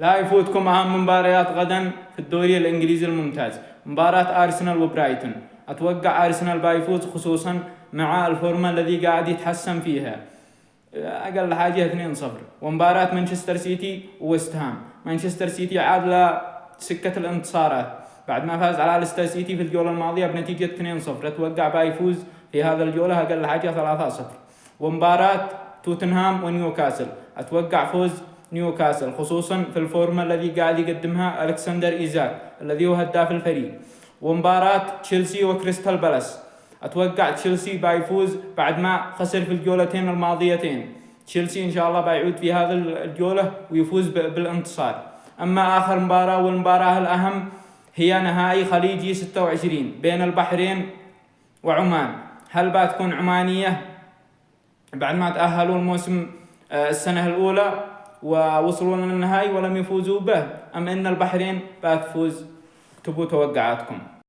لا يفوتكم أهم مباريات غدا في الدوري الإنجليزي الممتاز، مباراة أرسنال وبرايتون. أتوقع أرسنال بيفوز خصوصا مع الفورمة الذي قاعد يتحسن فيها، أقل حاجة 2-0. ومباراة مانشستر سيتي وويست هام. مانشستر سيتي عاد سكة الانتصارات بعد ما فاز على ليستر سيتي في الجولة الماضية بنتيجة 2-0. أتوقع بيفوز في هذا الجولة أقل حاجة 3-0. ومباراة توتنهام ونيوكاسل، أتوقع فوز نيوكاسل خصوصا في الفورمة الذي قاعد يقدمها ألكسندر إيزاك الذي هو هداف الفريق. ومباراة تشيلسي وكريستال بالاس، أتوقع تشيلسي بيفوز بعد ما خسر في الجولتين الماضيتين. تشيلسي إن شاء الله بيعود في هذا الجولة ويفوز بالانتصار. أما آخر مباراة والمباراة الأهم هي نهائي خليجي 26 بين البحرين وعمان. هل بتكون عمانية بعد ما تأهلوا الموسم السنة الأولى ووصلوا للنهائي ولم يفوزوا به، أم إن البحرين بتفوز؟ اكتبوا توقعاتكم.